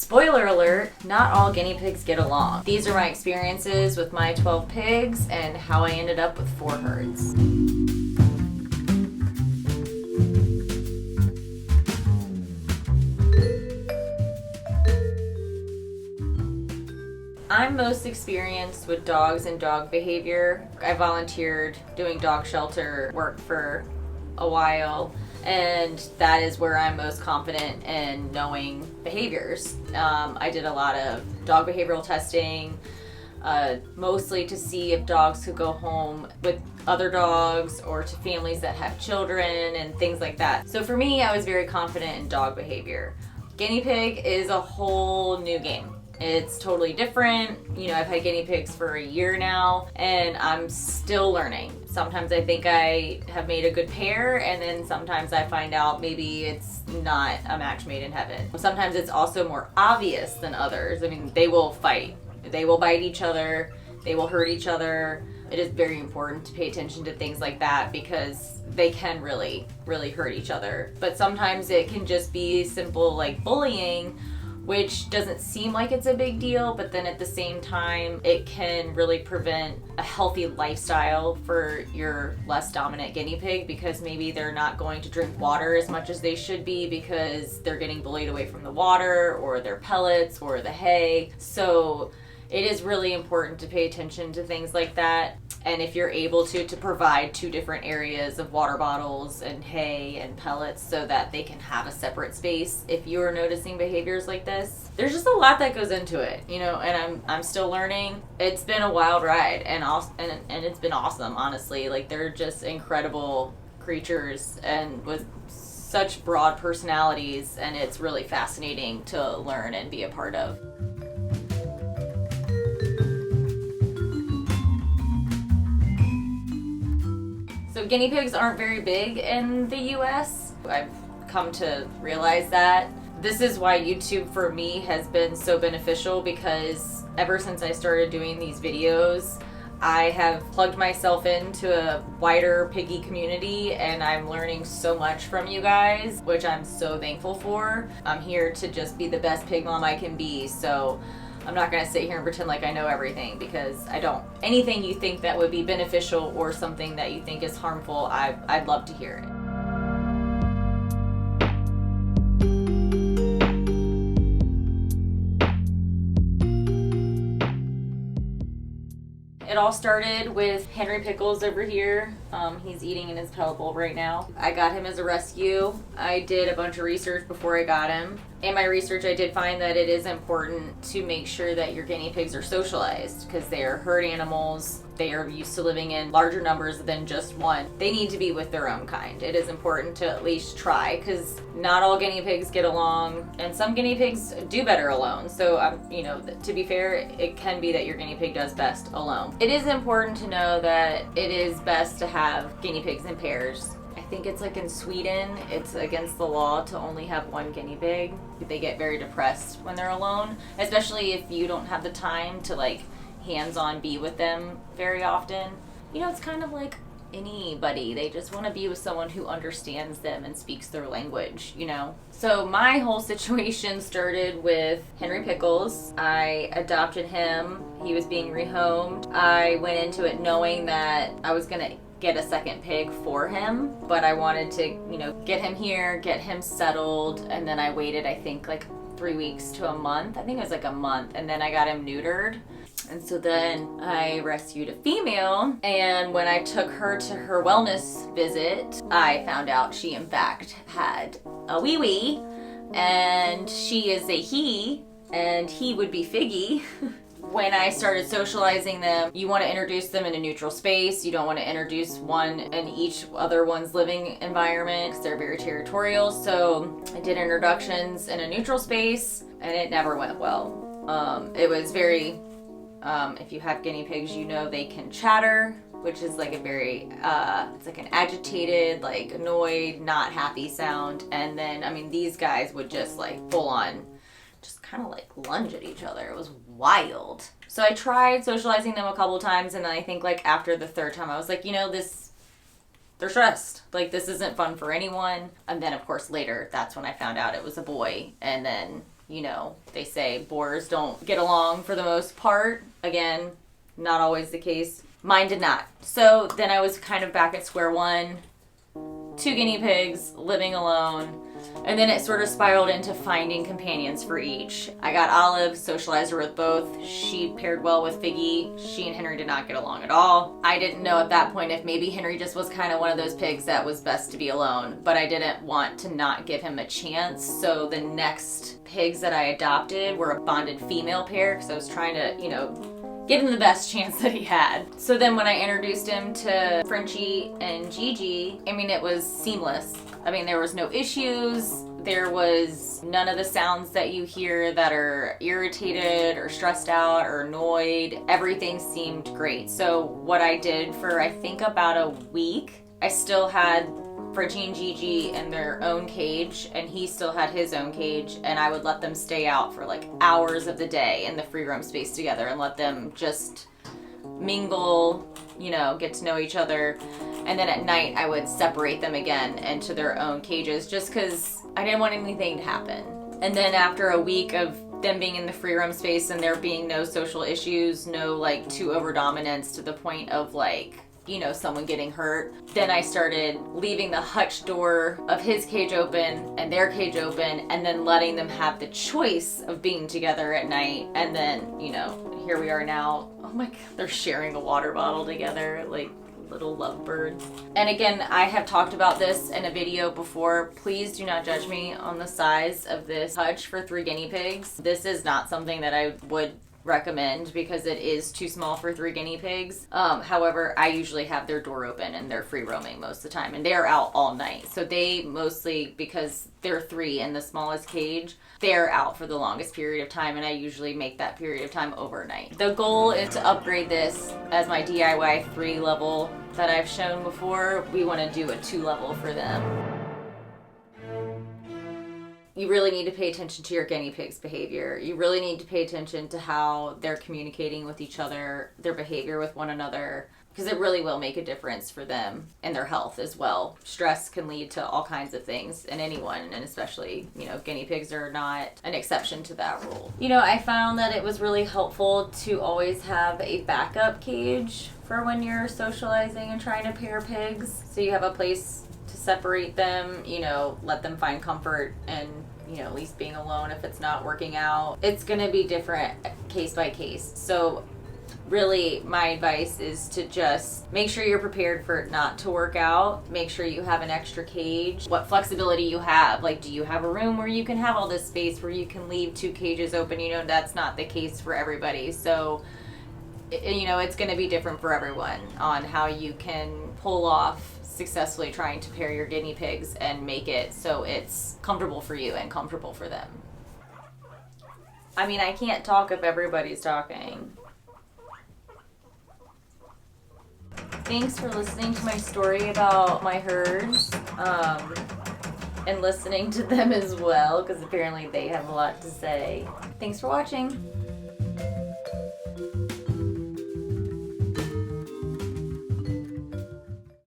Spoiler alert, not all guinea pigs get along. These are my experiences with my 12 pigs and how I ended up with 4 herds. I'm most experienced with dogs and dog behavior. I volunteered doing dog shelter work for a while, and that is where I'm most confident in knowing behaviors. I did a lot of dog behavioral testing, mostly to see if dogs could go home with other dogs or to families that have children and things like that. So for me, I was very confident in dog behavior. Guinea pig is a whole new game. It's totally different. You know, I've had guinea pigs for a year now and I'm still learning. Sometimes I think I have made a good pair, and then sometimes I find out maybe it's not a match made in heaven. Sometimes it's also more obvious than others. I mean, they will fight. They will bite each other. They will hurt each other. It is very important to pay attention to things like that because they can really, really hurt each other. But sometimes it can just be simple like bullying, which doesn't seem like it's a big deal, but then at the same time, it can really prevent a healthy lifestyle for your less dominant guinea pig because maybe they're not going to drink water as much as they should be because they're getting bullied away from the water or their pellets or the hay. So it is really important to pay attention to things like that. And if you're able to provide 2 different areas of water bottles and hay and pellets so that they can have a separate space if you are noticing behaviors like this. There's just a lot that goes into it, you know, and I'm still learning. It's been a wild ride and it's been awesome, honestly. Like, they're just incredible creatures and with such broad personalities, and it's really fascinating to learn and be a part of. So guinea pigs aren't very big in the US. I've come to realize that. This is why YouTube for me has been so beneficial because ever since I started doing these videos, I have plugged myself into a wider piggy community and I'm learning so much from you guys, which I'm so thankful for. I'm here to just be the best pig mom I can be, so I'm not going to sit here and pretend like I know everything because I don't. Anything you think that would be beneficial or something that you think is harmful, I'd love to hear it. It all started with Henry Pickles over here. He's eating in his pellet bowl right now. I got him as a rescue. I did a bunch of research before I got him. In my research, I did find that it is important to make sure that your guinea pigs are socialized because they are herd animals. They are used to living in larger numbers than just one. They need to be with their own kind. It is important to at least try because not all guinea pigs get along and some guinea pigs do better alone. So, you know, to be fair, it can be that your guinea pig does best alone. It is important to know that it is best to have guinea pigs in pairs. I think it's like in Sweden, it's against the law to only have one guinea pig. They get very depressed when they're alone, especially if you don't have the time to like hands-on be with them very often. You know, it's kind of like anybody. They just want to be with someone who understands them and speaks their language, you know? So my whole situation started with Henry Pickles. I adopted him. He was being rehomed. I went into it knowing that I was going to get a second pig for him, but I wanted to, you know, get him here, get him settled, and then I waited, I think, like 3 weeks to a month. I think it was like a month, and then I got him neutered. And so then I rescued a female, and when I took her to her wellness visit, I found out she in fact had a wee-wee, and she is a he, and he would be Figgy. When I started socializing them, you want to introduce them in a neutral space. You don't want to introduce one in each other one's living environment because they're very territorial. So I did introductions in a neutral space, and it never went well. It was very... if you have guinea pigs, you know they can chatter, which is like a very, it's like an agitated, like annoyed, not happy sound. And then, I mean, these guys would just like full on, just kind of like lunge at each other. It was wild. So I tried socializing them a couple times, and then I think like after the 3rd time, I was like, you know, they're stressed. Like, this isn't fun for anyone. And then, of course, later, that's when I found out it was a boy. And then you know, they say boars don't get along for the most part. Again, not always the case. Mine did not. So then I was kind of back at square one. 2 guinea pigs, living alone. And then it sort of spiraled into finding companions for each. I got Olive, socialized her with both. She paired well with Figgy. She and Henry did not get along at all. I didn't know at that point if maybe Henry just was kind of one of those pigs that was best to be alone, but I didn't want to not give him a chance. So the next pigs that I adopted were a bonded female pair, because I was trying to, you know, give him the best chance that he had. So then when I introduced him to Frenchie and Gigi, I mean, it was seamless. I mean, there was no issues. There was none of the sounds that you hear that are irritated or stressed out or annoyed. Everything seemed great. So what I did for, I think, about a week, I still had Frenchie and Gigi in their own cage, and he still had his own cage, and I would let them stay out for like hours of the day in the free roam space together and let them just mingle, you know, get to know each other. And then at night I would separate them again into their own cages, just because I didn't want anything to happen. And then after a week of them being in the free roam space and there being no social issues, no like too over dominance to the point of like, you know, someone getting hurt, then I started leaving the hutch door of his cage open and their cage open, and then letting them have the choice of being together at night. And then, you know, here we are now. Oh my God, they're sharing a water bottle together like little lovebirds. And again, I have talked about this in a video before. Please do not judge me on the size of this hutch for 3 guinea pigs. This is not something that I would recommend because it is too small for 3 guinea pigs. However, I usually have their door open and they're free roaming most of the time, and they're out all night. So they mostly, because they're 3 in the smallest cage, they're out for the longest period of time, and I usually make that period of time overnight. The goal is to upgrade this as my DIY 3 level that I've shown before. We want to do a 2 level for them. You really need to pay attention to your guinea pig's behavior. You really need to pay attention to how they're communicating with each other, their behavior with one another, because it really will make a difference for them and their health as well. Stress can lead to all kinds of things in anyone, and especially, you know, guinea pigs are not an exception to that rule. You know, I found that it was really helpful to always have a backup cage for when you're socializing and trying to pair pigs. So you have a place to separate them, you know, let them find comfort and, you know, at least being alone if it's not working out. It's gonna be different case by case. So really my advice is to just make sure you're prepared for it not to work out. Make sure you have an extra cage. What flexibility you have. Like, do you have a room where you can have all this space where you can leave 2 cages open? You know, that's not the case for everybody. So, you know, it's gonna be different for everyone on how you can pull off successfully trying to pair your guinea pigs and make it so it's comfortable for you and comfortable for them. I mean, I can't talk if everybody's talking. Thanks for listening to my story about my herds, and listening to them as well, because apparently they have a lot to say. Thanks for watching.